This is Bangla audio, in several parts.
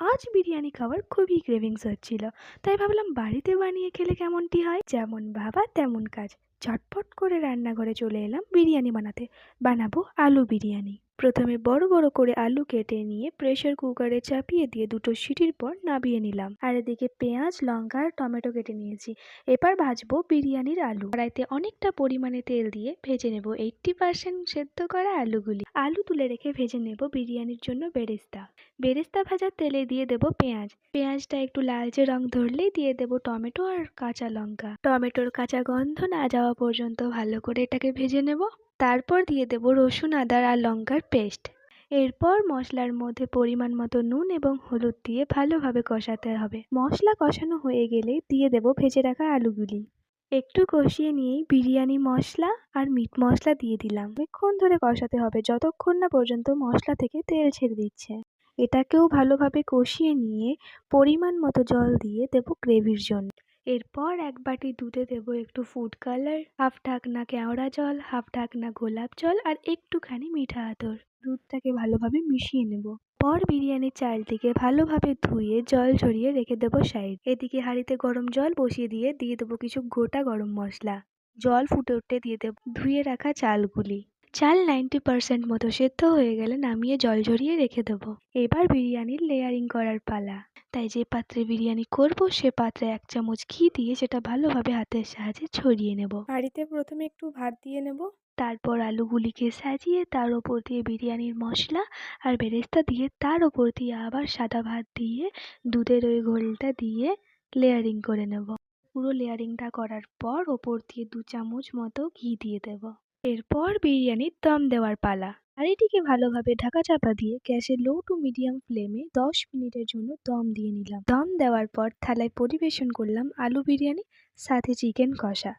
আজ বিরিয়ানি খাওয়ার খুবই ক্রেভিংস হচ্ছিল, তাই ভাবলাম বাড়িতে বানিয়ে খেলে কেমনটি হয়। যেমন ভাবা তেমন কাজ, ঝটপট করে রান্নাঘরে চলে এলাম বিরিয়ানি বানাতে। বানাবো আলু বিরিয়ানি। প্রথমে বড় বড় করে আলু কেটে নিয়ে প্রেসার কুকারে চাপিয়ে দিয়ে দুটো সিটির পর নামিয়ে নিলাম। আর এদিকে পেঁয়াজ, লঙ্কা আর টমেটো কেটে নিয়েছি। এবার ভাজবো বিরিয়ানির আলু। কড়াইতে অনেকটা পরিমাণে তেল দিয়ে ভেজে নেব 80% সেদ্ধ করা আলুগুলি। আলু তুলে রেখে ভেজে নেব বিরিয়ানির জন্য বেরেস্তা। বেরেস্তা ভাজা তেলে দিয়ে দেব পেঁয়াজ। পেঁয়াজটা একটু লালচে রং ধরলেই দিয়ে দেব টমেটো আর কাঁচা লঙ্কা। টমেটোর কাঁচা গন্ধ না যাওয়া পর্যন্ত ভালো করে এটাকে ভেজে নেব। তারপর দিয়ে দেব রসুন, আদা আর লঙ্কার পেস্ট। এরপর মশলার মধ্যে পরিমাণ মতো নুন এবং হলুদ দিয়ে ভালোভাবে কষাতে হবে। মশলা কষানো হয়ে গেলে দিয়ে দেব ভেজে রাখা আলুগুলি। একটু কষিয়ে নিয়েই বিরিয়ানি মশলা আর মিট মশলা দিয়ে দিলাম। অনেকক্ষণ ধরে কষাতে হবে, যতক্ষণ না পর্যন্ত মশলা থেকে তেল ছেড়ে দিচ্ছে। এটাকেও ভালোভাবে কষিয়ে নিয়ে পরিমাণ মতো জল দিয়ে দেব গ্রেভির জন্য। এরপর এক বাটি দুধে দেব একটু ফুড কালার, হাফ ঢাকনা কেওড়া জল, হাফ ঢাকনা গোলাপ জল আর একটুখানি মিঠা আতর। দুধটাকে ভালোভাবে মিশিয়ে নেব। পর বিরিয়ানির চালটিকে ভালোভাবে ধুয়ে জল ঝরিয়ে রেখে দেবো সাইড। এদিকে হাঁড়িতে গরম জল বসিয়ে দিয়ে দেবো কিছু গোটা গরম মশলা। জল ফুটে উঠতে দিয়ে দেব ধুয়ে রাখা চালগুলি। চাল 90% মতো সেদ্ধ হয়ে গেলে নামিয়ে জল ঝরিয়ে রেখে দেবো। এবার বিরিয়ানির লেয়ারিং করার পালা। তাই যে পাত্রে বিরিয়ানি করব সে পাত্রে 1 চামচ ঘি দিয়ে সেটা ভালোভাবে হাতের সাহায্যে ছড়িয়ে নেব। হাঁড়িতে প্রথমে একটু ভাত দিয়ে নেব। তারপর আলুগুলিকে সাজিয়ে তার ওপর দিয়ে বিরিয়ানির মশলা আর বেরেস্তা দিয়ে তার ওপর দিয়ে আবার সাদা ভাত দিয়ে দুধের ওই ঘোলটা দিয়ে লেয়ারিং করে নেব। পুরো লেয়ারিংটা করার পর ওপর দিয়ে 2 চামচ মতো ঘি দিয়ে দেব। এরপর বিরিয়ানির দম দেওয়ার পালা। হাঁড়িটিকে ভালোভাবে ঢাকা চাপা দিয়ে গ্যাসের লো টু মিডিয়াম ফ্লেমে 10 মিনিটের জন্য দম দিয়ে নিলাম। দম দেওয়ার পর থালায় পরিবেশন করলাম আলু বিরিয়ানি, সাথে চিকেন কষা।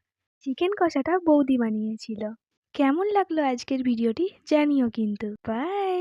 চিকেন কষাটা বৌদি বানিয়েছিল। কেমন লাগলো আজকের ভিডিওটি জানিও কিন্তু। বাই।